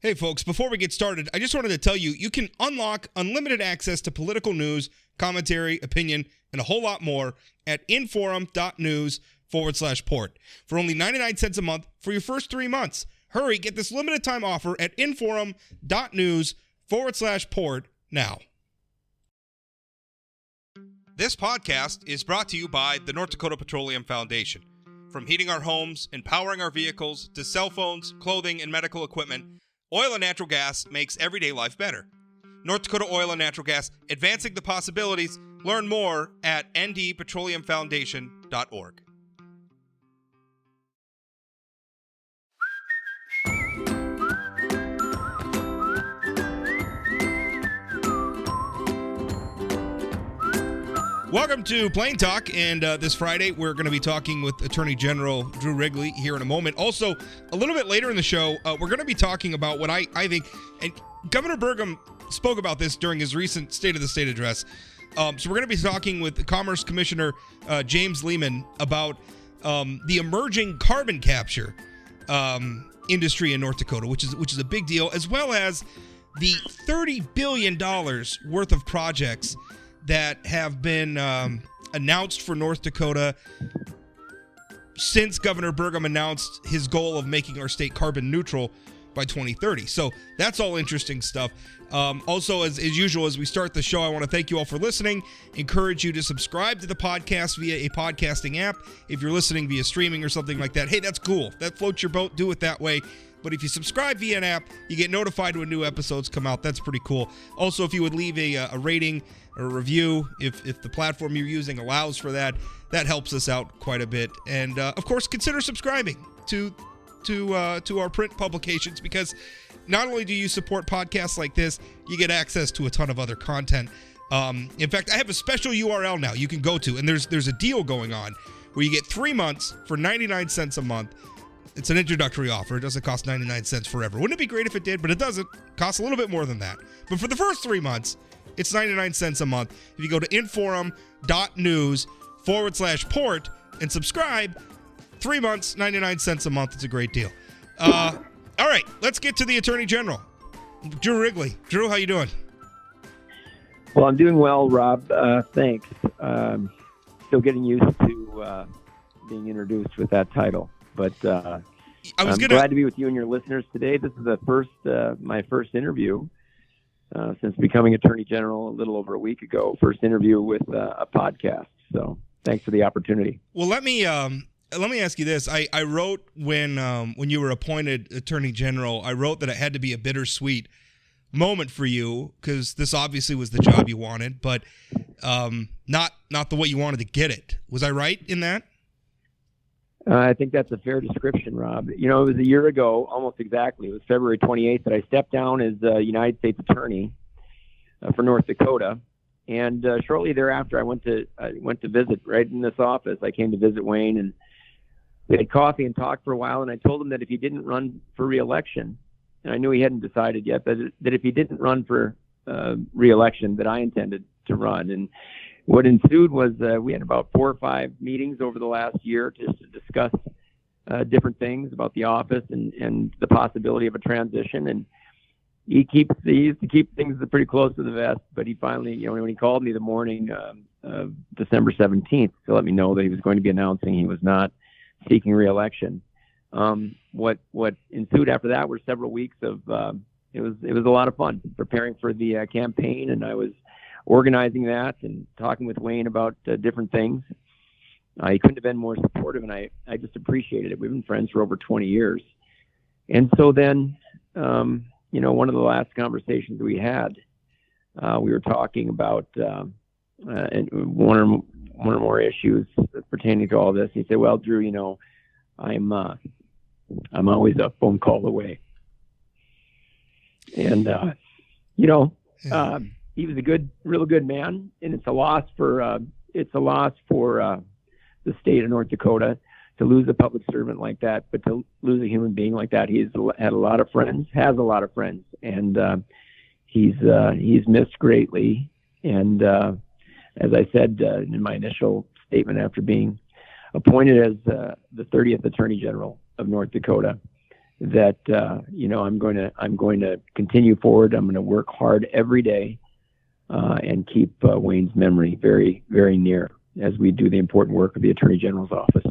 Hey folks, before we get started, I just wanted to tell you, you can unlock unlimited access to political news, commentary, opinion, and a whole lot more at inforum.news/port for only 99 cents a month for your first 3 months. Hurry, get this limited time offer at inforum.news/port now. This podcast is brought to you by the North Dakota Petroleum Foundation. From heating our homes and powering our vehicles to cell phones, clothing, and medical equipment, oil and natural gas makes everyday life better. North Dakota Oil and Natural Gas, advancing the possibilities. Learn more at ndpetroleumfoundation.org. Welcome to Plain Talk, and this Friday we're going to be talking with Attorney General Drew Wrigley here in a moment. Also, a little bit later in the show, we're going to be talking about what I think, and Governor Burgum spoke about this during his recent State of the State address. So we're going to be talking with Commerce Commissioner James Leiman about the emerging carbon capture industry in North Dakota, which is a big deal, as well as the $30 billion worth of projects that have been announced for North Dakota since Governor Burgum announced his goal of making our state carbon neutral by 2030. So that's all interesting stuff. Also, as usual, as we start the show, I want to thank you all for listening. Encourage you to subscribe to the podcast via a podcasting app. If you're listening via streaming or something like that, hey, that's cool. That floats your boat. Do it that way. But if you subscribe via an app, you get notified when new episodes come out. That's pretty cool. Also, if you would leave a rating or a review, if the platform you're using allows for that, that helps us out quite a bit. And, of course, consider subscribing to our print publications, because not only do you support podcasts like this, you get access to a ton of other content. In fact, I have a special URL now you can go to, and there's a deal going on where you get 3 months for 99 cents a month. It's an introductory offer. It doesn't cost 99 cents forever. Wouldn't it be great if it did? But it doesn't. It costs a little bit more than that. But for the first 3 months, it's 99 cents a month. If you go to inforum.news/port and subscribe, 3 months, 99 cents a month. It's a great deal. All right, let's get to the Attorney General, Drew Wrigley. Drew, how you doing? Well, I'm doing well, Rob. Thanks. Still getting used to being introduced with that title. But I'm glad to be with you and your listeners today. This is my first interview since becoming Attorney General a little over a week ago. First interview with a podcast. So thanks for the opportunity. Well, let me ask you this. I wrote when you were appointed Attorney General, I wrote that it had to be a bittersweet moment for you, because this obviously was the job you wanted, but not the way you wanted to get it. Was I right in that? I think that's a fair description, Rob. You know, it was a year ago, almost exactly. It was February 28th that I stepped down as United States Attorney for North Dakota, and shortly thereafter, I went to visit right in this office. I came to visit Wayne, and we had coffee and talked for a while. And I told him that if he didn't run for re-election, and I knew he hadn't decided yet, but that if he didn't run for re-election, that I intended to run. And what ensued was we had about 4 or 5 meetings over the last year just to discuss different things about the office and the possibility of a transition. And he used to keep things pretty close to the vest, but he finally, when he called me the morning of December 17th to let me know that he was going to be announcing he was not seeking re-election. What ensued after that were several weeks of it was a lot of fun preparing for the campaign, and I was organizing that and talking with Wayne about different things. He couldn't have been more supportive, and I just appreciated it. We've been friends for over 20 years. And so then, one of the last conversations we had, we were talking about and one or more issues pertaining to all this. He said, "Well, Drew, I'm always a phone call away." And, he was a real good man, and it's a loss for the state of North Dakota to lose a public servant like that, but to lose a human being like that. He's had a lot of friends, and he's missed greatly. And as I said in my initial statement after being appointed as the 30th Attorney General of North Dakota, that I'm going to continue forward. I'm going to work hard every day and keep Wayne's memory very, very near as we do the important work of the Attorney General's office.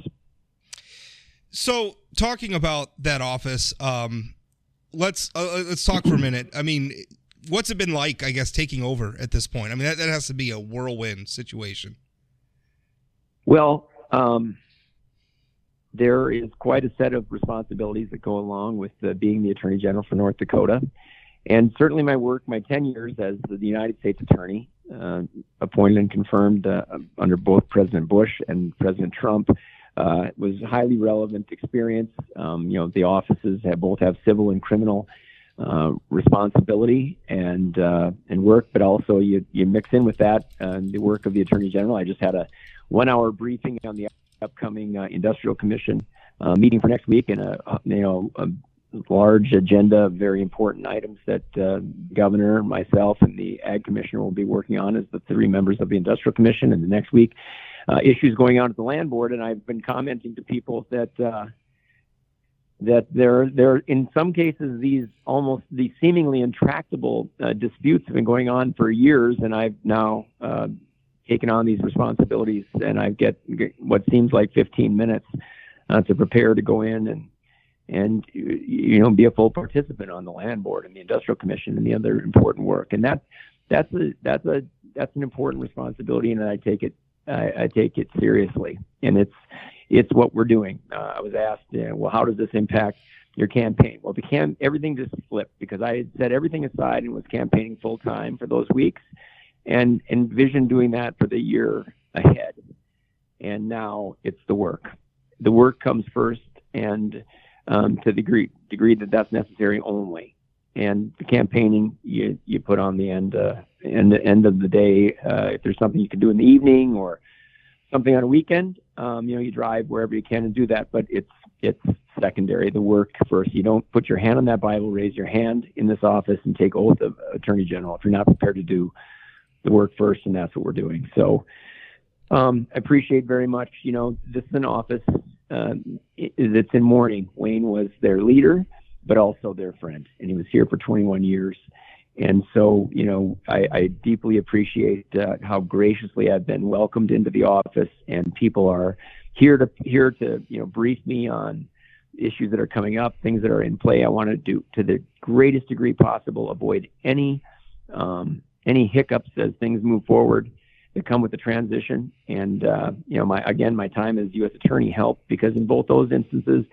So, talking about that office, let's talk for a minute. I mean, what's it been like, I guess, taking over at this point? I mean, that has to be a whirlwind situation. Well, there is quite a set of responsibilities that go along with being the Attorney General for North Dakota. And certainly my 10 years as the United States Attorney, appointed and confirmed under both President Bush and President Trump, was highly relevant experience. The offices both have civil and criminal responsibility and work, but also you mix in with that the work of the Attorney General. I just had a 1-hour briefing on the upcoming Industrial Commission meeting for next week, and a large agenda of very important items that Governor, myself, and the Ag Commissioner will be working on as the 3 members of the Industrial Commission. And the next week, issues going on at the Land Board, and I've been commenting to people that there in some cases these seemingly intractable disputes have been going on for years, and I've now taken on these responsibilities, and I get what seems like 15 minutes to prepare to go in and be a full participant on the Land Board and the Industrial Commission and the other important work. And that's an important responsibility, and I take it seriously. And it's what we're doing. I was asked, well, how does this impact your campaign? Well, everything just flipped, because I had set everything aside and was campaigning full time for those weeks, and envisioned doing that for the year ahead. And now it's the work. The work comes first, and to the degree that that's necessary only. And the campaigning you put on the end of the day. If there's something you can do in the evening or something on a weekend, you drive wherever you can and do that. But it's secondary. The work first. You don't put your hand on that Bible, raise your hand in this office, and take oath of Attorney General if you're not prepared to do the work first, and that's what we're doing. So I appreciate very much. This is an office that's in mourning. Wayne was their leader, but also their friend, and he was here for 21 years. And so, I deeply appreciate how graciously I've been welcomed into the office, and people are here to brief me on issues that are coming up, things that are in play. I want to do to the greatest degree possible avoid any hiccups as things move forward that come with the transition. And my time as U.S. Attorney helped, because in both those instances,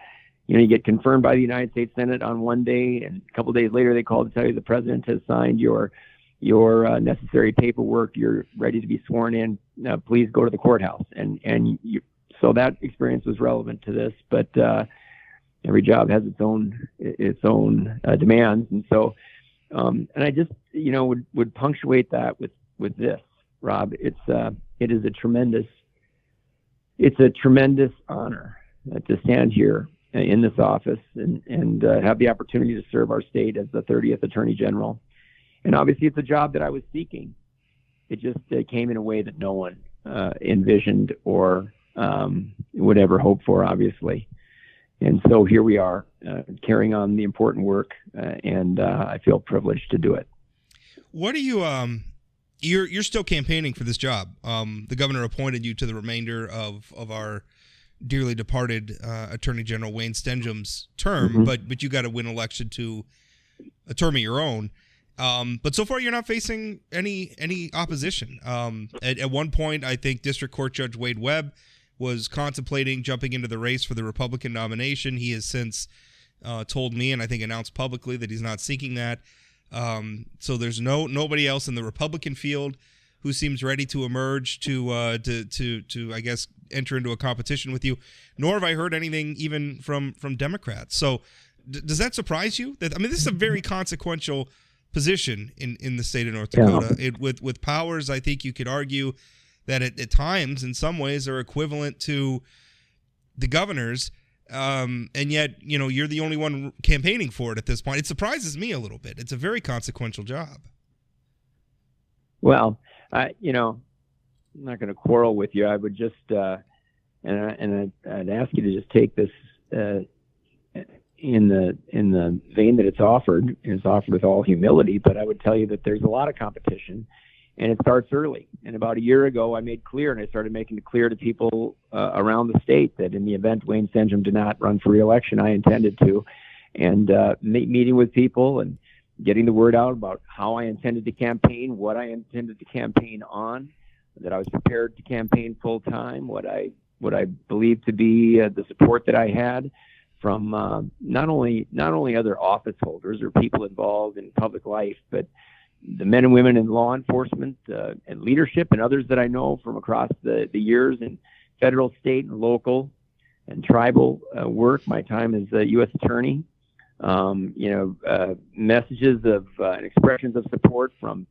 you get confirmed by the United States Senate on one day, and a couple of days later they call to tell you the president has signed your necessary paperwork. You're ready to be sworn in. Please go to the courthouse. So that experience was relevant to this, but every job has its own demands, and so and I just would punctuate that with this, Rob. It is a tremendous honor to stand here in this office and have the opportunity to serve our state as the 30th Attorney General. And obviously it's a job that I was seeking. It just came in a way that no one envisioned or would ever hope for, obviously. And so here we are, carrying on the important work, and I feel privileged to do it. What do you you're still campaigning for this job? The governor appointed you to the remainder of our dearly departed Attorney General Wayne Stenehjem's term, Mm-hmm. but you got to win election to a term of your own. But so far, you're not facing any opposition. At one point, I think District Court Judge Wade Webb was contemplating jumping into the race for the Republican nomination. He has since told me, and I think announced publicly, that he's not seeking that. So there's nobody else in the Republican field who seems ready to emerge to I guess enter into a competition with you. Nor have I heard anything even from Democrats. So does that surprise you? This is a very consequential position in the state of North Dakota. Yeah. With powers, I think you could argue that at times, in some ways, are equivalent to the governor's, and yet you're the only one campaigning for it at this point. It surprises me a little bit. It's a very consequential job. Well, I'm not going to quarrel with you. I would just, and I'd ask you to just take this in the vein that it's offered, and it's offered with all humility. But I would tell you that there's a lot of competition, and it starts early. And about a year ago, I made clear, and I started making it clear to people around the state that in the event Wayne Stenehjem did not run for re-election, I intended to, and meeting with people and getting the word out about how I intended to campaign, what I intended to campaign on, that I was prepared to campaign full time, what I believed to be the support that I had from not only other office holders or people involved in public life, but the men and women in law enforcement and leadership and others that I know from across the years in federal, state, and local and tribal work, my time as a U.S. attorney. Messages of and expressions of support from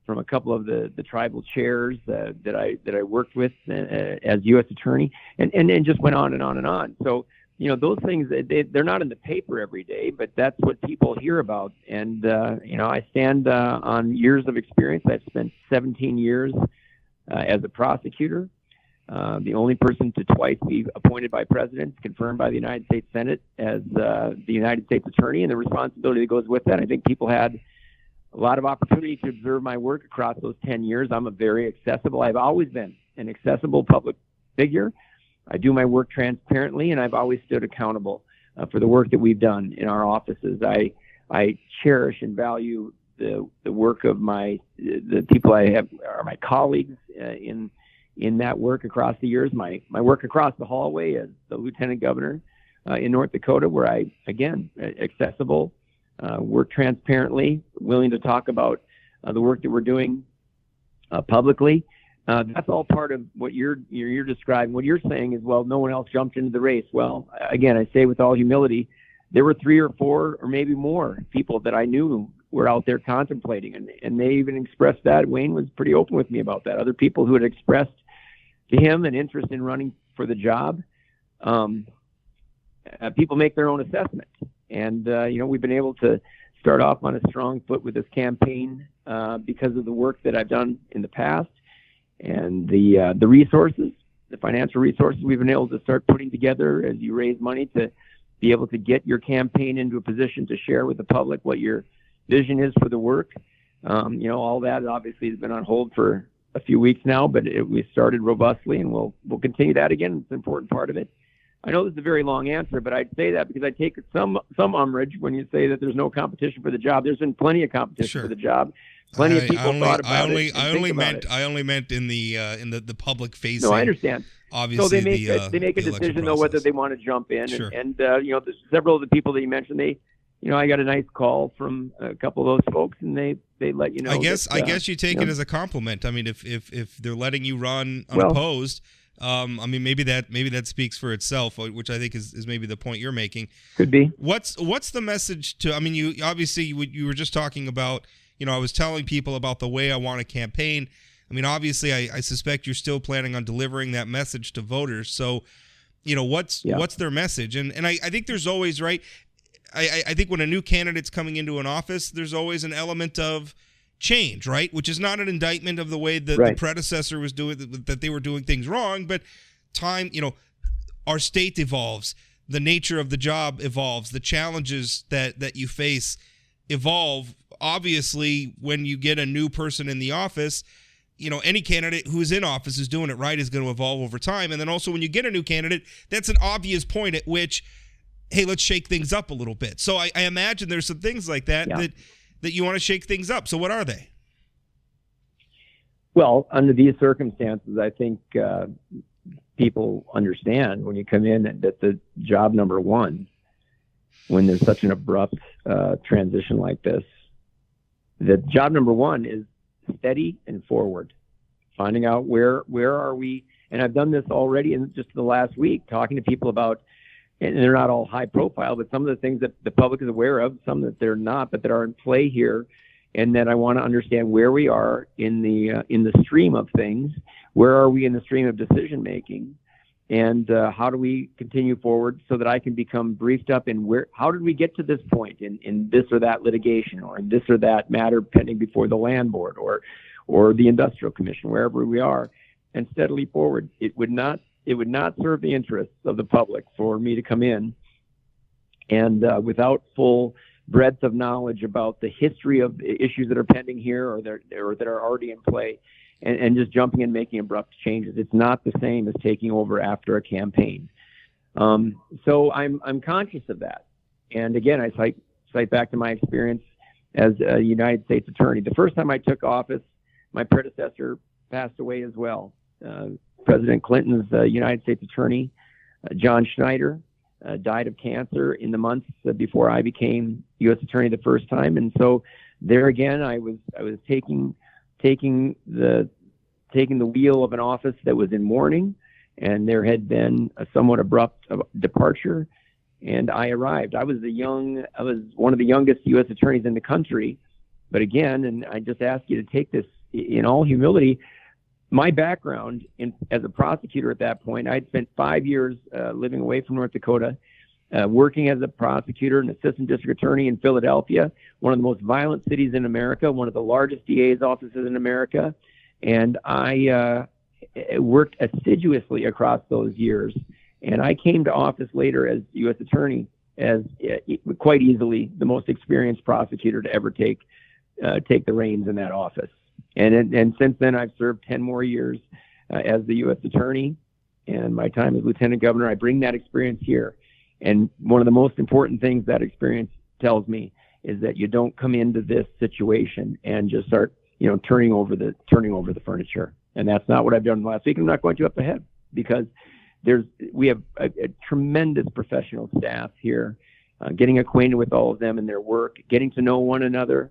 a couple of the tribal chairs that I worked with as U.S. attorney, and just went on and on and on. So, those things, they're not in the paper every day, but that's what people hear about. And, I stand on years of experience. I've spent 17 years as a prosecutor. The only person to twice be appointed by presidents, confirmed by the United States Senate as the United States Attorney, and the responsibility that goes with that. I think people had a lot of opportunity to observe my work across those 10 years. I'm I've always been an accessible public figure. I do my work transparently, and I've always stood accountable for the work that we've done in our offices. I cherish and value the work of the people I have are my colleagues in that work across the years, my work across the hallway as the Lieutenant Governor in North Dakota, where I, again, accessible, work transparently, willing to talk about the work that we're doing publicly. That's all part of what you're describing. What you're saying is, well, no one else jumped into the race. Well, again, I say with all humility, there were 3 or 4 or maybe more people that I knew were out there contemplating, and they even expressed that. Wayne was pretty open with me about that. Other people who had expressed to him an interest in running for the job. People make their own assessment, and we've been able to start off on a strong foot with this campaign because of the work that I've done in the past, and the resources, the financial resources we've been able to start putting together as you raise money to be able to get your campaign into a position to share with the public what your vision is for the work. All that obviously has been on hold for a few weeks now, but we started robustly, and we'll continue that again. It's an important part of it. I know this is a very long answer, but I'd say that because I take some umbrage when you say that there's no competition for the job. There's been plenty of competition for the job. Plenty of people thought about it. I only meant in the public facing. No, I understand. Obviously, so they make a decision though whether they want to jump in, sure. and several of the people that you mentioned, I got a nice call from a couple of those folks, and they let you know. I guess you take it as a compliment. I mean, if they're letting you run unopposed, maybe that speaks for itself, which I think is maybe the point you're making. Could be. What's the message to? I mean, you were just talking about. I was telling people about the way I want to campaign. I mean, obviously, I suspect you're still planning on delivering that message to voters. So, what's their message? And I think there's always, right. I think when a new candidate's coming into an office, there's always an element of change, right? Which is not an indictment of the way that the predecessor was doing, that they were doing things wrong, but time, our state evolves, the nature of the job evolves, the challenges that you face evolve. Obviously, when you get a new person in the office, any candidate who's in office is doing it right is going to evolve over time. And then also when you get a new candidate, that's an obvious point at which, hey, let's shake things up a little bit. So I imagine there's some things like that that you want to shake things up. So what are they? Well, under these circumstances, I think people understand when you come in that the job number one, when there's such an abrupt transition like this, the job number one is steady and forward, finding out where are we. And I've done this already in just the last week, talking to people about, and they're not all high profile, but some of the things that the public is aware of, some that they're not, but that are in play here. And that I want to understand where we are in the stream of things. Where are we in the stream of decision making? And how do we continue forward so that I can become briefed up in how did we get to this point in this or that litigation, or in this or that matter pending before the land board or the industrial commission, wherever we are, and steadily forward. It would not serve the interests of the public for me to come in and without full breadth of knowledge about the history of issues that are pending here or that are already in play, and just jumping in and making abrupt changes. It's not the same as taking over after a campaign. So I'm conscious of that. And again, I cite back to my experience as a United States attorney. The first time I took office, my predecessor passed away as well. President Clinton's United States attorney, John Schneider, died of cancer in the months before I became U.S. attorney the first time. And so there again, I was taking the wheel of an office that was in mourning, and there had been a somewhat abrupt departure. And I arrived. I was one of the youngest U.S. attorneys in the country. But again, and I just ask you to take this in all humility, my background as a prosecutor at that point, I'd spent 5 years living away from North Dakota, working as a prosecutor and assistant district attorney in Philadelphia, one of the most violent cities in America, one of the largest DA's offices in America. And I worked assiduously across those years. And I came to office later as U.S. attorney as quite easily the most experienced prosecutor to ever take the reins in that office. And since then, I've served 10 more years as the U.S. attorney, and my time as lieutenant governor. I bring that experience here. And one of the most important things that experience tells me is that you don't come into this situation and just start, turning over the furniture. And that's not what I've done last week. I'm not going to up ahead because we have a tremendous professional staff here, getting acquainted with all of them and their work, getting to know one another.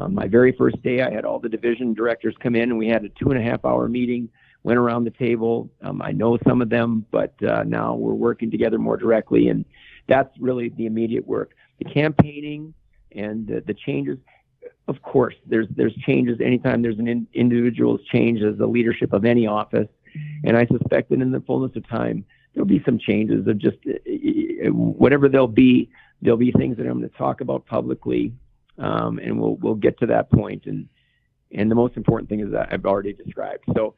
My very first day, I had all the division directors come in, and we had a 2.5-hour meeting, went around the table. I know some of them, but now we're working together more directly, and that's really the immediate work. The campaigning and the changes, of course, there's changes anytime there's an individual's change as the leadership of any office, and I suspect that in the fullness of time, there'll be some changes of just whatever there'll be things that I'm going to talk about publicly. And we'll get to that point, and the most important thing is that I've already described. So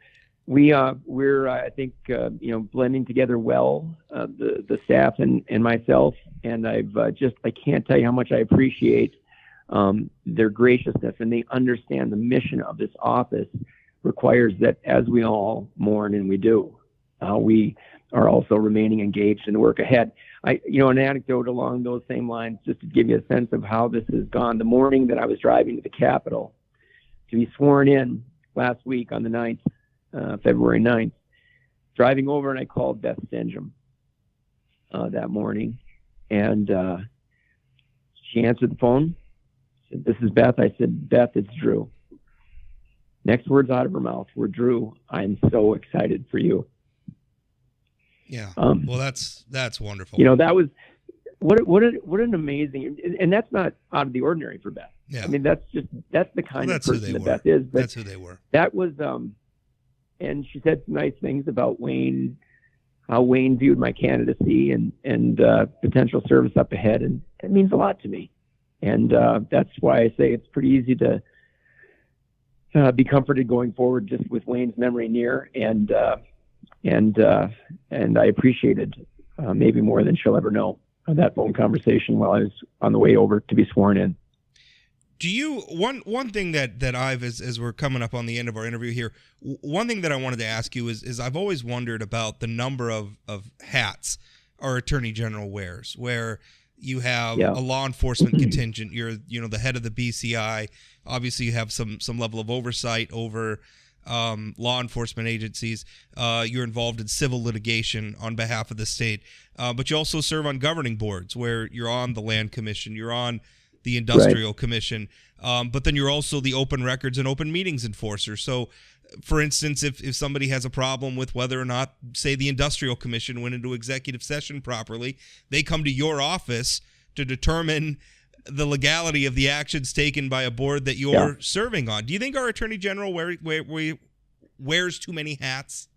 we're I think blending together well, the staff and myself, and I can't tell you how much I appreciate their graciousness, and they understand the mission of this office requires that as we all mourn, and we do, we are also remaining engaged in the work ahead. An anecdote along those same lines, just to give you a sense of how this has gone. The morning that I was driving to the Capitol to be sworn in last week on the 9th, February 9th, driving over, and I called Beth Stenehjem that morning, and she answered the phone. She said, "This is Beth." I said, "Beth, it's Drew." Next words out of her mouth were, "Drew, I'm so excited for you." Yeah. Well, that's wonderful. That was what an amazing, and that's not out of the ordinary for Beth. Yeah. I mean, that's the kind of person that Beth is. But that's who they were. That was, and she said some nice things about Wayne, how Wayne viewed my candidacy and potential service up ahead, and it means a lot to me. And that's why I say it's pretty easy to be comforted going forward just with Wayne's memory near, and I appreciated maybe more than she'll ever know that phone conversation while I was on the way over to be sworn in. Do you one thing that I've as we're coming up on the end of our interview here, one thing that I wanted to ask you is I've always wondered about the number of hats our Attorney General wears, where you have a law enforcement contingent, you're the head of the BCI, obviously you have some level of oversight over law enforcement agencies. You're involved in civil litigation on behalf of the state, but you also serve on governing boards where you're on the Land Commission, you're on the Industrial Commission, but then you're also the open records and open meetings enforcer. So, for instance, if somebody has a problem with whether or not, say, the Industrial Commission went into executive session properly, they come to your office to determine the legality of the actions taken by a board that you're serving on. Do you think our Attorney General wears too many hats?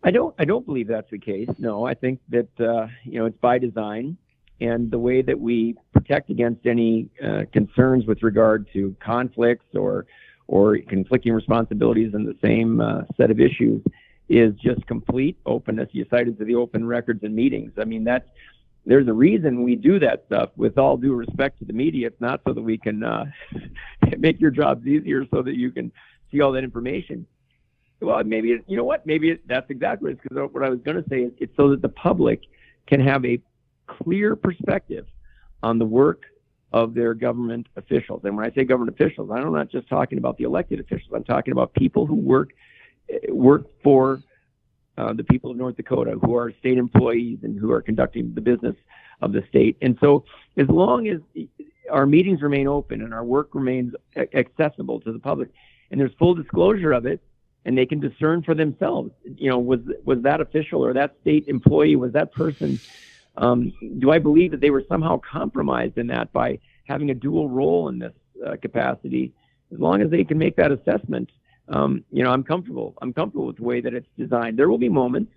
I don't believe that's the case. No, I think that it's by design, and the way that we protect against any concerns with regard to conflicts or conflicting responsibilities in the same set of issues is just complete openness. You cited to the open records and meetings. I mean, there's a reason we do that stuff. With all due respect to the media, it's not so that we can make your jobs easier so that you can see all that information. Well, maybe, you know what? Maybe that's exactly it. Because what I was going to say is it's so that the public can have a clear perspective on the work of their government officials. And when I say government officials, I'm not just talking about the elected officials. I'm talking about people who work for the people of North Dakota, who are state employees and who are conducting the business of the state. And so as long as our meetings remain open and our work remains accessible to the public, and there's full disclosure of it, and they can discern for themselves, was that official or that state employee, was that person, do I believe that they were somehow compromised in that by having a dual role in this capacity? As long as they can make that assessment, I'm comfortable. I'm comfortable with the way that it's designed. There will be moments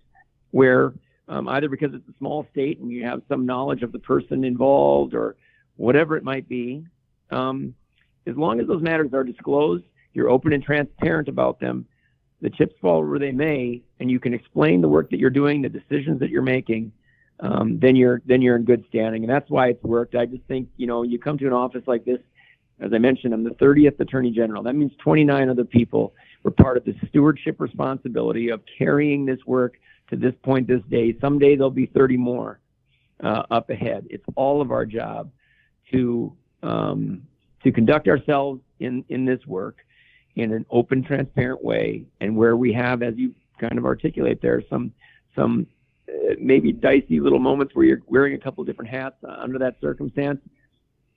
where either because it's a small state and you have some knowledge of the person involved or whatever it might be, as long as those matters are disclosed, you're open and transparent about them, the chips fall where they may, and you can explain the work that you're doing, the decisions that you're making, then you're in good standing. And that's why it's worked. I just think, you come to an office like this, as I mentioned, I'm the 30th Attorney General. That means 29 other people were part of the stewardship responsibility of carrying this work to this point, this day. Someday there'll be 30 more up ahead. It's all of our job to conduct ourselves in this work in an open, transparent way, and where we have, as you kind of articulate there, some maybe dicey little moments where you're wearing a couple different hats under that circumstance.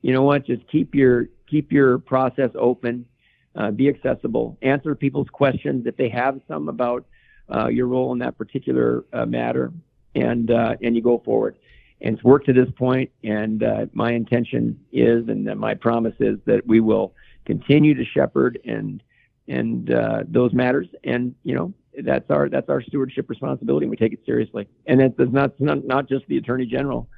You know what? Just keep your process open, be accessible, answer people's questions if they have some about your role in that particular matter, and you go forward. And it's worked to this point, and my intention is, and my promise is, that we will continue to shepherd and those matters, and that's our stewardship responsibility, and we take it seriously. And that's not just the Attorney General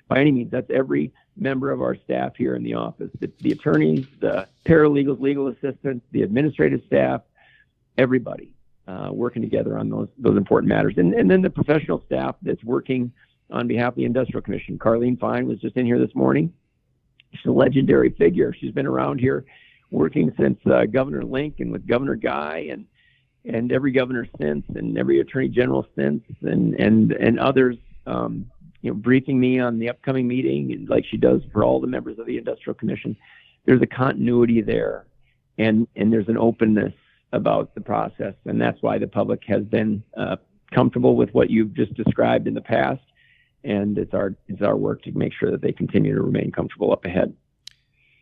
by any means. That's every member of our staff here in the office, the attorneys, the paralegals, legal assistants, the administrative staff, everybody working together on those important matters. And then the professional staff that's working on behalf of the Industrial Commission. Carleen Fine was just in here this morning. She's a legendary figure. She's been around here working since Governor Link and with Governor Guy and every governor since, and every attorney general since, and others, briefing me on the upcoming meeting, and like she does for all the members of the Industrial Commission. There's a continuity there, and there's an openness about the process, and that's why the public has been comfortable with what you've just described in the past, and it's our work to make sure that they continue to remain comfortable up ahead.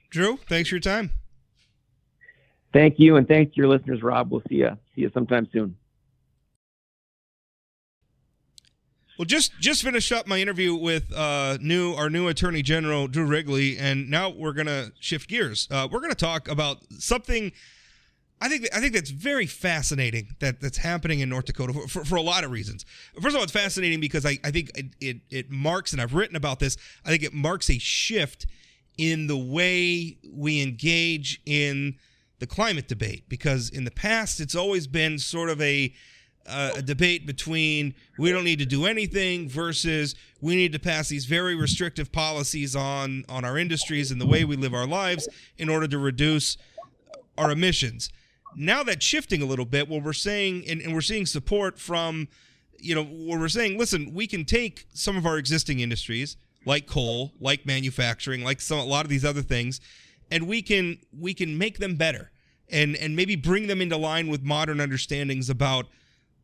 Drew, thanks for your time. Thank you, and thanks to your listeners, Rob. We'll see you sometime soon. Well, just finished up my interview with our new Attorney General, Drew Wrigley, and now we're going to shift gears. We're going to talk about something I think that's very fascinating that's happening in North Dakota for a lot of reasons. First of all, it's fascinating because I think it marks, and I've written about this, I think it marks a shift in the way we engage in the climate debate, because in the past it's always been sort of a debate between we don't need to do anything versus we need to pass these very restrictive policies on our industries and the way we live our lives in order to reduce our emissions. Now that's shifting a little bit, where we're saying, and we're seeing support from, where we're saying, listen, we can take some of our existing industries like coal, like manufacturing, like a lot of these other things, and we can make them better and maybe bring them into line with modern understandings about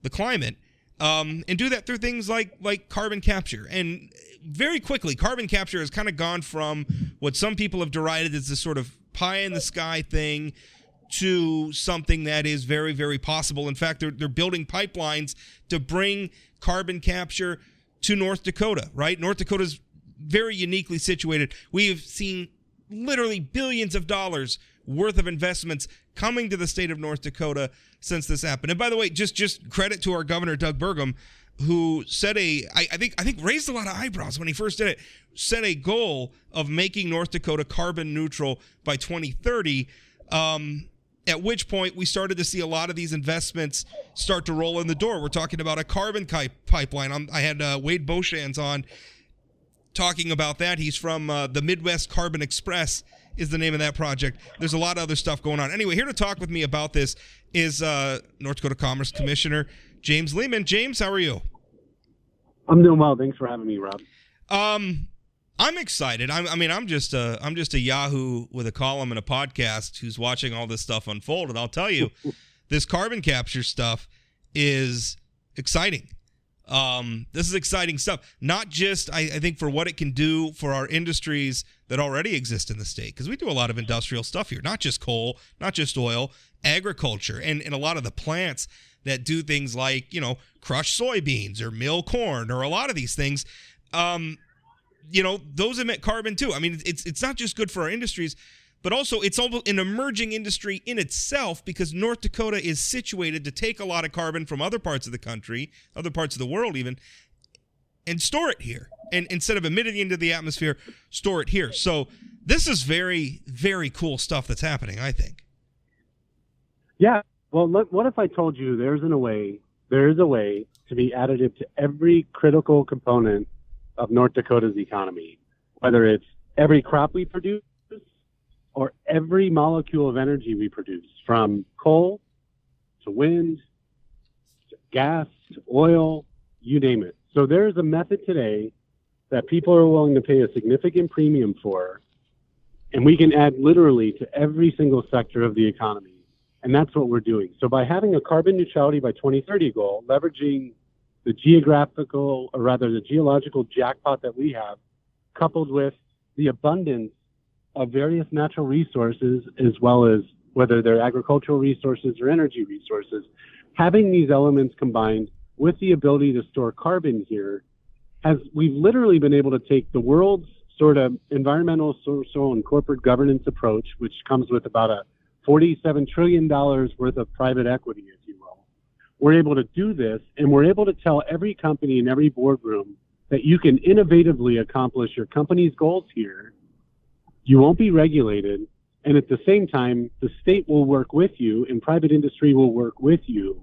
the climate, and do that through things like carbon capture. And very quickly, carbon capture has kind of gone from what some people have derided as this sort of pie in the sky thing to something that is very, very possible. In fact, they're building pipelines to bring carbon capture to North Dakota, right? North Dakota's very uniquely situated. We have seen literally billions of dollars worth of investments coming to the state of North Dakota since this happened. And by the way, just credit to our Governor Doug Burgum, who set I think raised a lot of eyebrows when he first did it, set a goal of making North Dakota carbon neutral by 2030. At which point we started to see a lot of these investments start to roll in the door. We're talking about a carbon pipeline. I had Wade Beauchamps on. talking about that. He's from the Midwest Carbon Express is the name of that project. There's a lot of other stuff going on. Anyway, here to talk with me about this is North Dakota Commerce Commissioner James Leiman. James, how are you? I'm doing well. Thanks for having me, Rob. I'm excited. I'm just a Yahoo with a column and a podcast who's watching all this stuff unfold, and I'll tell you, this carbon capture stuff is exciting. This is exciting stuff. Not just, I think, for what it can do for our industries that already exist in the state, because we do a lot of industrial stuff here, not just coal, not just oil, agriculture, and a lot of the plants that do things like, crush soybeans or mill corn or a lot of these things. Those emit carbon too. I mean, it's not just good for our industries, but also it's also an emerging industry in itself, because North Dakota is situated to take a lot of carbon from other parts of the country, other parts of the world even, and store it here. And instead of emitting into the atmosphere, store it here. So this is very, very cool stuff that's happening, I think. Yeah. Well, look, what if I told you there is a way to be additive to every critical component of North Dakota's economy, whether it's every crop we produce or every molecule of energy we produce, from coal to wind to gas to oil, you name it. So there's a method today that people are willing to pay a significant premium for, and we can add literally to every single sector of the economy. And that's what we're doing. So by having a carbon neutrality by 2030 goal, leveraging the geological jackpot that we have, coupled with the abundance of various natural resources, as well as whether they're agricultural resources or energy resources, having these elements combined with the ability to store carbon here, we've literally been able to take the world's sort of environmental, social, and corporate governance approach, which comes with about a $47 trillion worth of private equity, if you will. We're able to do this, and we're able to tell every company in every boardroom that you can innovatively accomplish your company's goals here. You won't be regulated, and at the same time, the state will work with you and private industry will work with you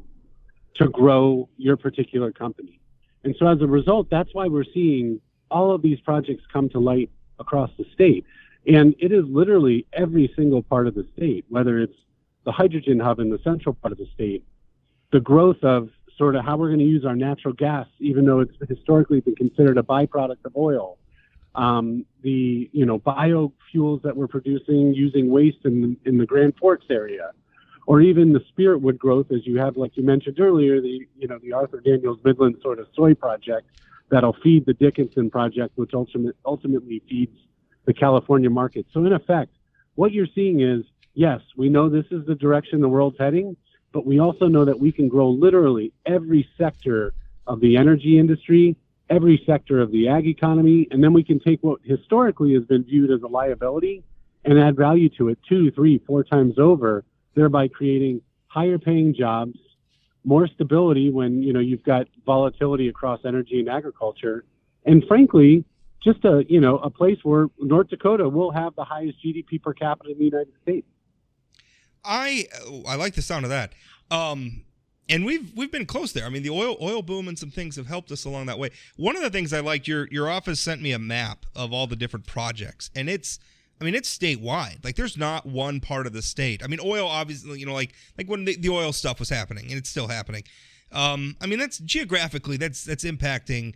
to grow your particular company. And so as a result, that's why we're seeing all of these projects come to light across the state. And it is literally every single part of the state, whether it's the hydrogen hub in the central part of the state, the growth of sort of how we're going to use our natural gas, even though it's historically been considered a byproduct of oil, the biofuels that we're producing using waste in the Grand Forks area, or even the spirit wood growth, as you have, like you mentioned earlier, the Arthur Daniels Midland sort of soy project that'll feed the Dickinson project, which ultimately feeds the California market. So in effect, what you're seeing is, yes, we know this is the direction the world's heading, but we also know that we can grow literally every sector of the energy industry, every sector of the ag economy, and then we can take what historically has been viewed as a liability and add value to it 2, 3, 4 times over, thereby creating higher paying jobs, more stability when you've got volatility across energy and agriculture, and frankly, just a place where North Dakota will have the highest GDP per capita in the United States. I like the sound of that. And we've been close there. I mean, the oil boom and some things have helped us along that way. One of the things I liked, your office sent me a map of all the different projects, and it's statewide. Like, there's not one part of the state. I mean, oil, obviously, like when the oil stuff was happening, and it's still happening. That's geographically, that's impacting,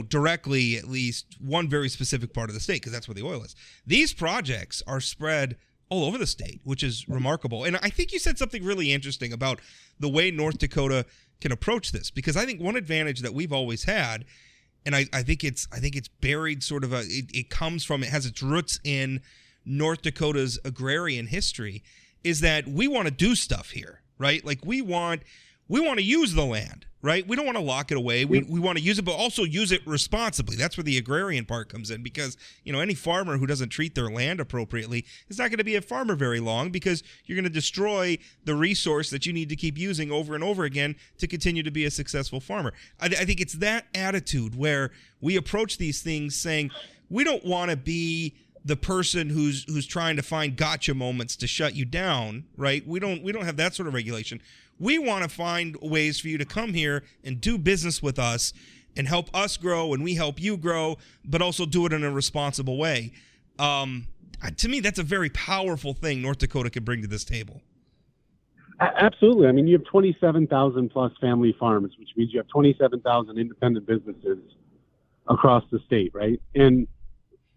directly at least one very specific part of the state, because that's where the oil is. These projects are spread all over the state, which is remarkable. And I think you said something really interesting about the way North Dakota can approach this, because I think one advantage that we've always had, and I think it's buried sort of it has its roots in North Dakota's agrarian history, is that we want to do stuff here, right? Like we want to use the land, right? We don't want to lock it away. We want to use it, but also use it responsibly. That's where the agrarian part comes in, because, any farmer who doesn't treat their land appropriately is not going to be a farmer very long, because you're going to destroy the resource that you need to keep using over and over again to continue to be a successful farmer. I think it's that attitude where we approach these things saying, we don't want to be the person who's trying to find gotcha moments to shut you down, right? We don't have that sort of regulation. We want to find ways for you to come here and do business with us and help us grow and we help you grow, but also do it in a responsible way. To me, that's a very powerful thing North Dakota can bring to this table. Absolutely. I mean, you have 27,000 plus family farms, which means you have 27,000 independent businesses across the state, right? And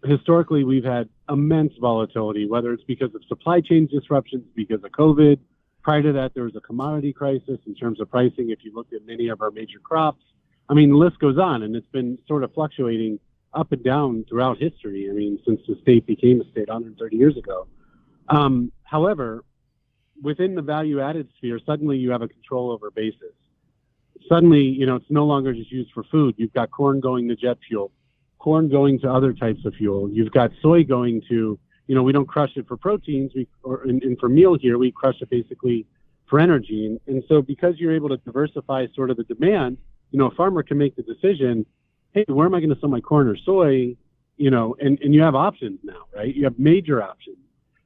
historically, we've had immense volatility, whether it's because of supply chain disruptions, because of COVID. Prior to that, there was a commodity crisis in terms of pricing. If you looked at many of our major crops, I mean, the list goes on, and it's been sort of fluctuating up and down throughout history. I mean, since the state became a state 130 years ago. However, within the value-added sphere, suddenly you have a control over basis. Suddenly, you know, it's no longer just used for food. You've got corn going to jet fuel, corn going to other types of fuel. You've got soy going to, you know, we don't crush it for proteins, and for meal here, we crush it basically for energy. And so because you're able to diversify sort of the demand, you know, a farmer can make the decision, hey, where am I going to sell my corn or soy? You know, and you have options now, right? You have major options.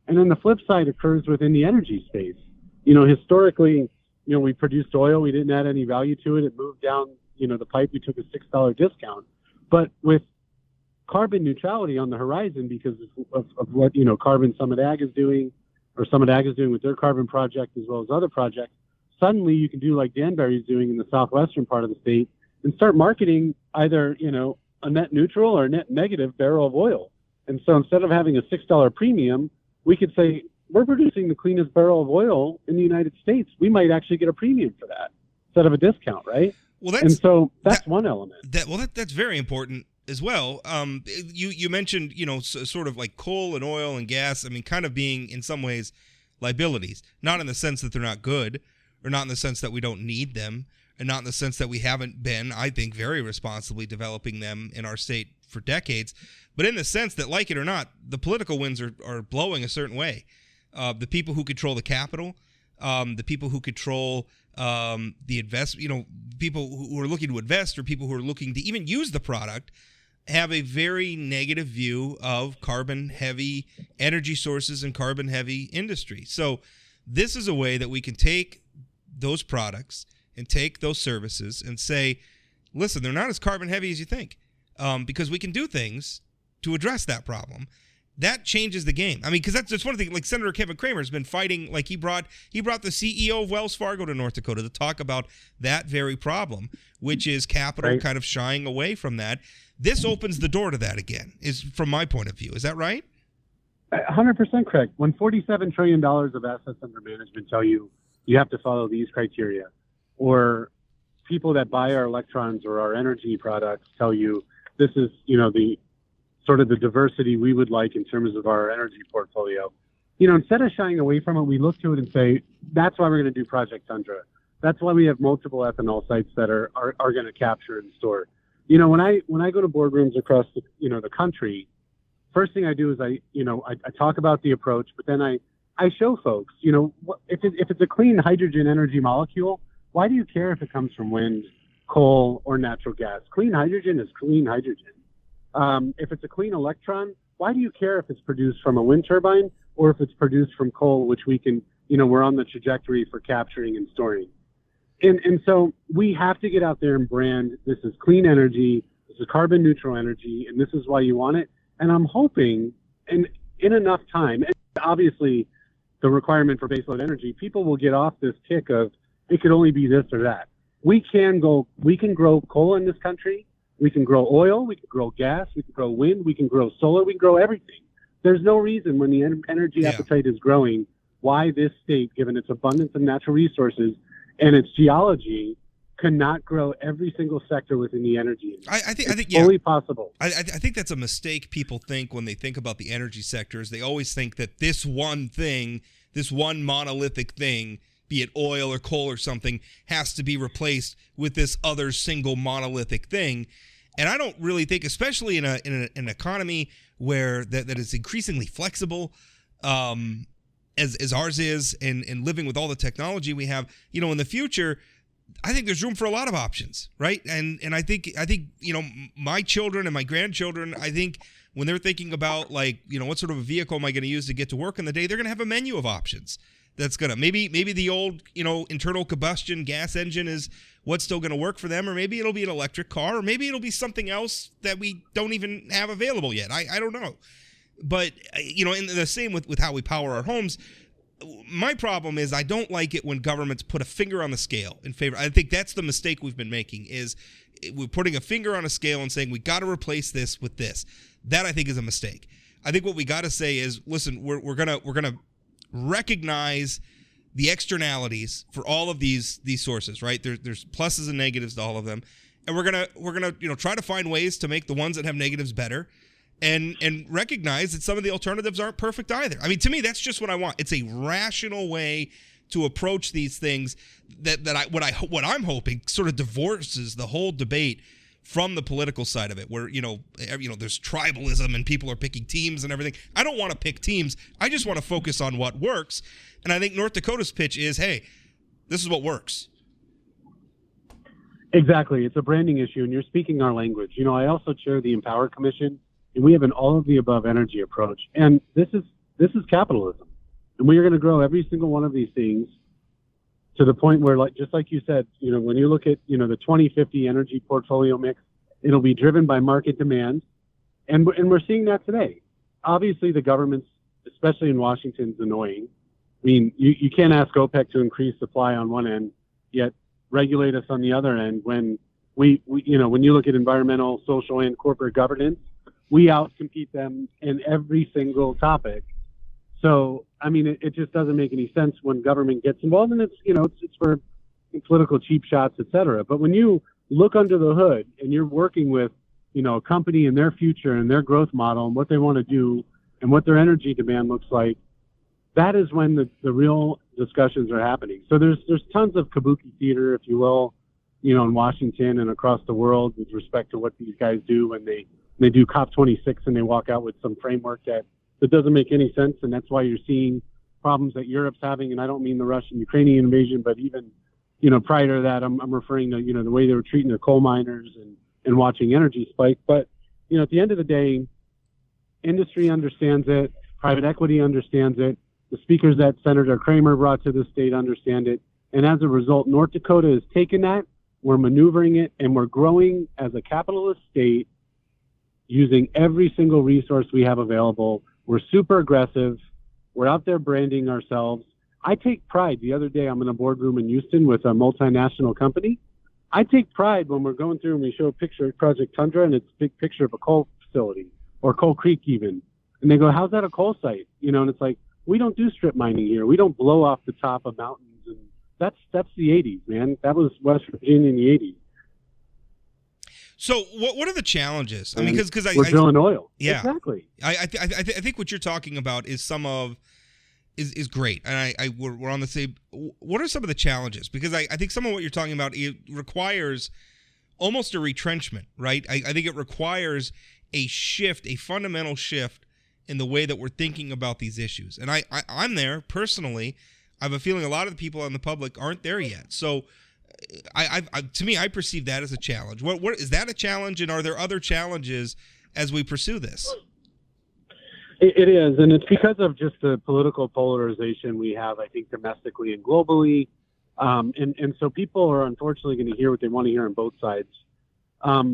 And then the flip side occurs within the energy space. You know, historically, you know, we produced oil. We didn't add any value to it. It moved down, you know, the pipe. We took a $6 discount. But with carbon neutrality on the horizon because of what, you know, Carbon Summit Ag is doing, or Summit Ag is doing with their carbon project as well as other projects, suddenly you can do like Danbury's doing in the southwestern part of the state and start marketing either, you know, a net neutral or a net negative barrel of oil. And so instead of having a $6 premium, we could say, we're producing the cleanest barrel of oil in the United States. We might actually get a premium for that instead of a discount, right? Well, that's one element. That's very important as well. You mentioned, you know, sort of like coal and oil and gas, I mean, kind of being in some ways liabilities, not in the sense that they're not good, or not in the sense that we don't need them, and not in the sense that we haven't been, I think, very responsibly developing them in our state for decades, but in the sense that, like it or not, the political winds are blowing a certain way. The people who control the capital, the people who control the invest, you know, people who are looking to invest or people who are looking to even use the product have a very negative view of carbon-heavy energy sources and carbon-heavy industry. So this is a way that we can take those products and take those services and say, listen, they're not as carbon-heavy as you think, because we can do things to address that problem. That changes the game. I mean, because that's one of the things, like Senator Kevin Cramer has been fighting, like he brought the CEO of Wells Fargo to North Dakota to talk about that very problem, which is capital kind of shying away from that. This opens the door to that again, is from my point of view. Is that right? 100% correct. When $47 trillion of assets under management tell you you have to follow these criteria, or people that buy our electrons or our energy products tell you this is, you know, the sort of the diversity we would like in terms of our energy portfolio. You know, instead of shying away from it, we look to it and say, that's why we're going to do Project Tundra. That's why we have multiple ethanol sites that are going to capture and store. You know, when I go to boardrooms across the, you know, the country, first thing I do is I talk about the approach, but then I show folks, you know, if it's a clean hydrogen energy molecule, why do you care if it comes from wind, coal, or natural gas? Clean hydrogen is clean hydrogen. If it's a clean electron, why do you care if it's produced from a wind turbine or if it's produced from coal, which we can, you know, we're on the trajectory for capturing and storing. And so we have to get out there and brand, this is clean energy, this is carbon neutral energy, and this is why you want it. And I'm hoping, and in enough time, and obviously the requirement for baseload energy, people will get off this kick of it could only be this or that. We can grow coal in this country. We can grow oil, we can grow gas, we can grow wind, we can grow solar, we can grow everything. There's no reason when the energy appetite is growing, why this state, given its abundance of natural resources and its geology, cannot grow every single sector within the energy industry. I think it's fully possible. I think that's a mistake people think when they think about the energy sectors. They always think that this one thing, this one monolithic thing, be it oil or coal or something, has to be replaced with this other single monolithic thing. And I don't really think, especially in an economy where that is increasingly flexible, as ours is, and living with all the technology we have, you know, in the future, I think there's room for a lot of options, right? And I think you know, my children and my grandchildren, I think when they're thinking about, like, you know, what sort of a vehicle am I going to use to get to work in the day, they're going to have a menu of options that's gonna maybe the old internal combustion gas engine is what's still gonna work for them, or maybe it'll be an electric car, or maybe it'll be something else that we don't even have available yet. I don't know, but in the same with how we power our homes. My problem is I don't like it when governments put a finger on the scale in favor. I think that's the mistake we've been making, is we're putting a finger on a scale and saying we got to replace this with this. That I think is a mistake. I think what we got to say is, listen, we're gonna recognize the externalities for all of these sources, right? There's pluses and negatives to all of them, and we're gonna try to find ways to make the ones that have negatives better. And recognize that some of the alternatives aren't perfect either. I mean, to me, that's just what I want. It's a rational way to approach these things what I'm hoping sort of divorces the whole debate from the political side of it, where there's tribalism and people are picking teams and everything. I don't want to pick teams. I just want to focus on what works. And I think North Dakota's pitch is, hey, this is what works. Exactly. It's a branding issue, and you're speaking our language. I also chair the Empower Commission. And we have an all-of-the-above energy approach. And this is capitalism. And we are going to grow every single one of these things to the point where, just like you said, when you look at, the 2050 energy portfolio mix, it'll be driven by market demand. And we're seeing that today. Obviously, the government's, especially in Washington, is annoying. I mean, you can't ask OPEC to increase supply on one end, yet regulate us on the other end. When when you look at environmental, social, and corporate governance, we outcompete them in every single topic. So, I mean, it just doesn't make any sense when government gets involved, and it's for political cheap shots, et cetera. But when you look under the hood and you're working with, a company and their future and their growth model and what they want to do and what their energy demand looks like, that is when the real discussions are happening. So there's tons of kabuki theater, if you will, in Washington and across the world with respect to what these guys do when they do COP26 and they walk out with some framework that doesn't make any sense. And that's why you're seeing problems that Europe's having. And I don't mean the Russian-Ukrainian invasion, but even, prior to that, I'm referring to, the way they were treating their coal miners and watching energy spike. But, at the end of the day, industry understands it. Private equity understands it. The speakers that Senator Kramer brought to the state understand it. And as a result, North Dakota has taken that. We're maneuvering it, and we're growing as a capitalist state, using every single resource we have available. We're super aggressive. We're out there branding ourselves. I take pride. The other day, I'm in a boardroom in Houston with a multinational company. I take pride when we're going through and we show a picture of Project Tundra, and it's a big picture of a coal facility or Coal Creek even. And they go, how's that a coal site? And it's like, we don't do strip mining here. We don't blow off the top of mountains. And that's the 80s, man. That was West Virginia in the 80s. So what are the challenges? I mean, because we're drilling oil. Yeah, exactly. I think what you're talking about is is great, and we're on the same. What are some of the challenges? Because I think some of what you're talking about, it requires almost a retrenchment, right? I think it requires a fundamental shift in the way that we're thinking about these issues. And I'm there personally. I have a feeling a lot of the people in the public aren't there yet. So. To me, I perceive that as a challenge. What is that a challenge, and are there other challenges as we pursue this? It is, and it's because of just the political polarization we have, I think, domestically and globally. And so people are unfortunately going to hear what they want to hear on both sides. But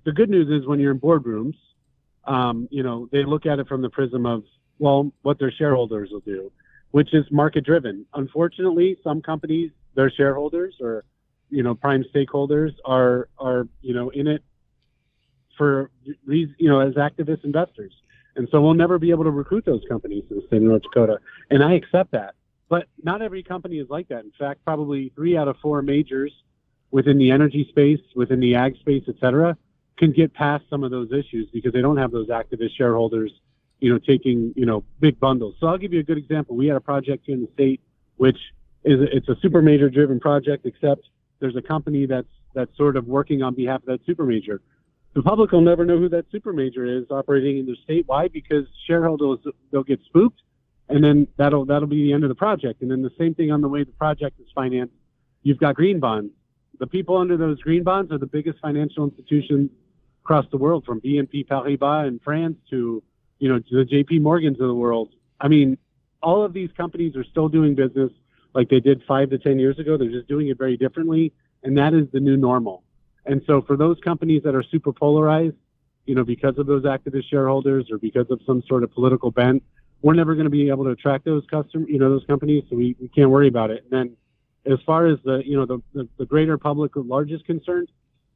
the good news is when you're in boardrooms, they look at it from the prism of, well, what their shareholders will do, which is market driven. Unfortunately, some companies, their shareholders or, prime stakeholders are in it for, as activist investors. And so we'll never be able to recruit those companies in the state of North Dakota. And I accept that. But not every company is like that. In fact, probably 3 out of 4 majors within the energy space, within the ag space, et cetera, can get past some of those issues because they don't have those activist shareholders, taking, big bundles. So I'll give you a good example. We had a project here in the state, which it's a super major driven project, except there's a company that's sort of working on behalf of that super major. The public will never know who that super major is operating in their state. Why? Because shareholders, they'll get spooked, and then that'll be the end of the project. And then the same thing on the way the project is financed. You've got green bonds. The people under those green bonds are the biggest financial institutions across the world, from BNP Paribas in France to, to the JP Morgans of the world. I mean, all of these companies are still doing business like they did 5 to 10 years ago. They're just doing it very differently, and that is the new normal. And so for those companies that are super polarized, because of those activist shareholders or because of some sort of political bent, we're never going to be able to attract those customers, those companies, so we can't worry about it. And then as far as the greater public at large is concerned,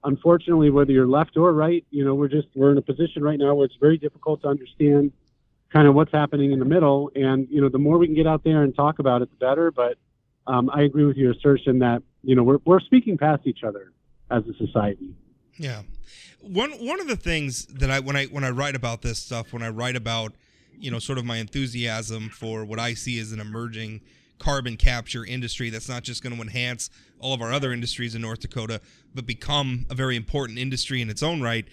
unfortunately, whether you're left or right, we're in a position right now where it's very difficult to understand kind of what's happening in the middle. And, the more we can get out there and talk about it, the better. But I agree with your assertion that, we're speaking past each other as a society. Yeah. One of the things that when I write about this stuff, when I write about, sort of my enthusiasm for what I see as an emerging carbon capture industry that's not just going to enhance all of our other industries in North Dakota, but become a very important industry in its own right.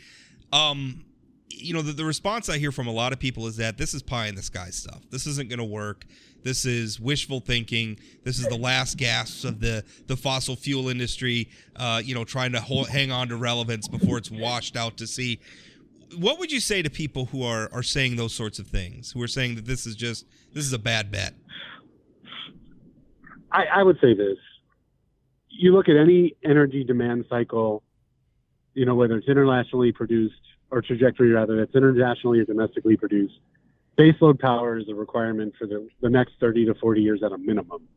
The response I hear from a lot of people is that this is pie in the sky stuff. This isn't going to work. This is wishful thinking. This is the last gasps of the fossil fuel industry, trying to hang on to relevance before it's washed out to sea. What would you say to people who are saying those sorts of things, who are saying that this is a bad bet? I would say this. You look at any energy demand cycle, whether it's internationally produced or trajectory rather, that's internationally or domestically produced, baseload power is a requirement for the next 30 to 40 years at a minimum.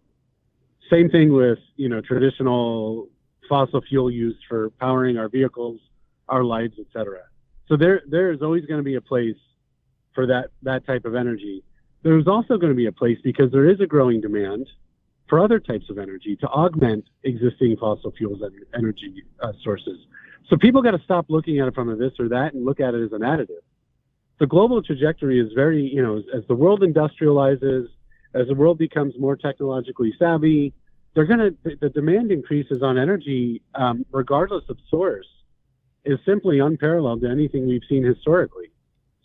Same thing with, traditional fossil fuel use for powering our vehicles, our lives, et cetera. So there is always going to be a place for that type of energy. There's also going to be a place, because there is a growing demand for other types of energy to augment existing fossil fuels energy sources. So people got to stop looking at it from a this or that and look at it as an additive. The global trajectory is very, as the world industrializes, as the world becomes more technologically savvy, the demand increases on energy, regardless of source, is simply unparalleled to anything we've seen historically.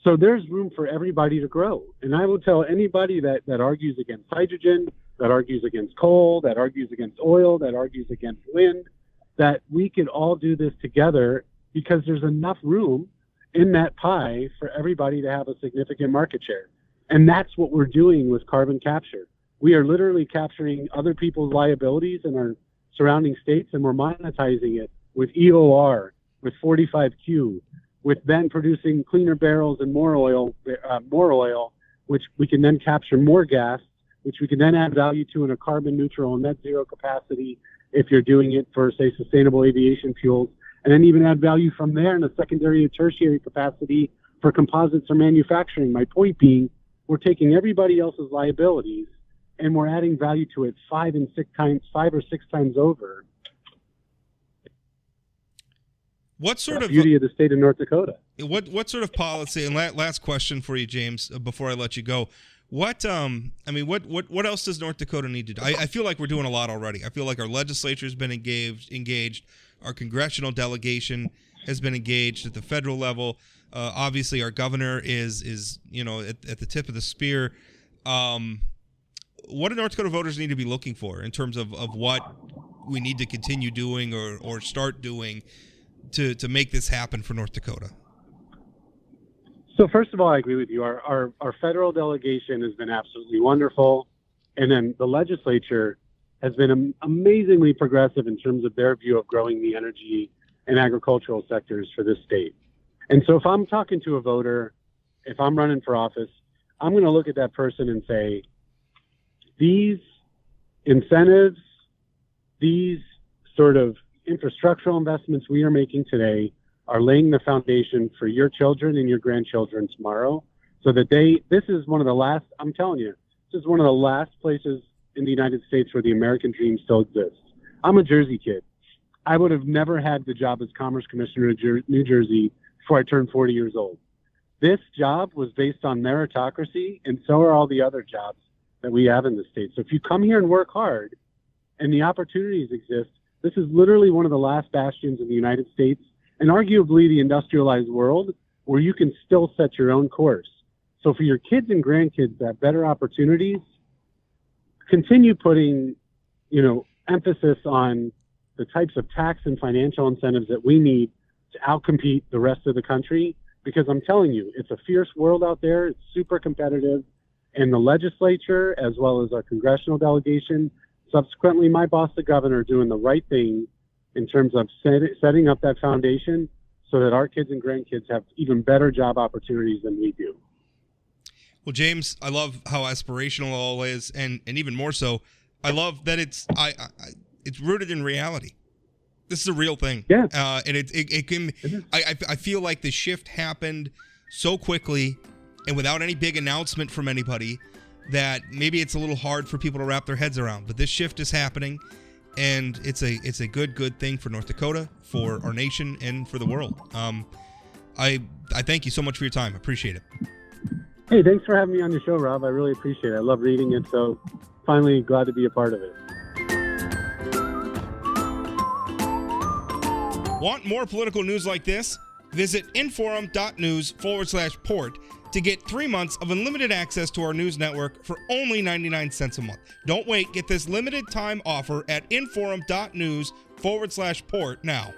So there's room for everybody to grow. And I will tell anybody that argues against hydrogen, that argues against coal, that argues against oil, that argues against wind, that we can all do this together, because there's enough room in that pie for everybody to have a significant market share. And that's what we're doing with carbon capture. We are literally capturing other people's liabilities in our surrounding states, and we're monetizing it with EOR, with 45Q, with then producing cleaner barrels and more oil, which we can then capture more gas, which we can then add value to in a carbon neutral and net zero capacity if you're doing it for, say, sustainable aviation fuels, and then even add value from there in a secondary and tertiary capacity for composites or manufacturing. My point being, we're taking everybody else's liabilities and we're adding value to it 5 or 6 times over. What sort of beauty of the state of North Dakota? What sort of policy? And last question for you, James, before I let you go. What else does North Dakota need to do? I feel like we're doing a lot already. I feel like our legislature has been engaged. Our congressional delegation has been engaged at the federal level. Obviously, our governor is at the tip of the spear. What do North Dakota voters need to be looking for in terms of what we need to continue doing or start doing to make this happen for North Dakota? So first of all, I agree with you. Our federal delegation has been absolutely wonderful. And then the legislature has been amazingly progressive in terms of their view of growing the energy and agricultural sectors for this state. And so if I'm talking to a voter, if I'm running for office, I'm going to look at that person and say, these incentives, these sort of infrastructural investments we are making today are laying the foundation for your children and your grandchildren tomorrow, so that this is one of the last, I'm telling you, this is one of the last places in the United States where the American dream still exists. I'm a Jersey kid. I would have never had the job as Commerce Commissioner of New Jersey before I turned 40 years old. This job was based on meritocracy, and so are all the other jobs that we have in the state. So if you come here and work hard and the opportunities exist, this is literally one of the last bastions in the United States and arguably the industrialized world where you can still set your own course. So for your kids and grandkids that have better opportunities, continue putting, emphasis on the types of tax and financial incentives that we need to outcompete the rest of the country. Because I'm telling you, it's a fierce world out there. It's super competitive. and the legislature, as well as our congressional delegation, subsequently my boss, the governor, doing the right thing in terms of setting up that foundation so that our kids and grandkids have even better job opportunities than we do. Well, James, I love how aspirational it all is, and even more so, I love that it's rooted in reality. This is a real thing. Yeah. And it can. I feel like the shift happened so quickly and without any big announcement from anybody that maybe it's a little hard for people to wrap their heads around. But this shift is happening, and it's a good thing for North Dakota, for our nation, and for the world. I thank you so much for your time. I appreciate it. Hey, thanks for having me on your show, Rob. I really appreciate it. I love reading it, so finally glad to be a part of it. Want more political news like this? Visit inforum.news/port to get 3 months of unlimited access to our news network for only 99 cents a month. Don't wait. Get this limited time offer at inforum.news/port now.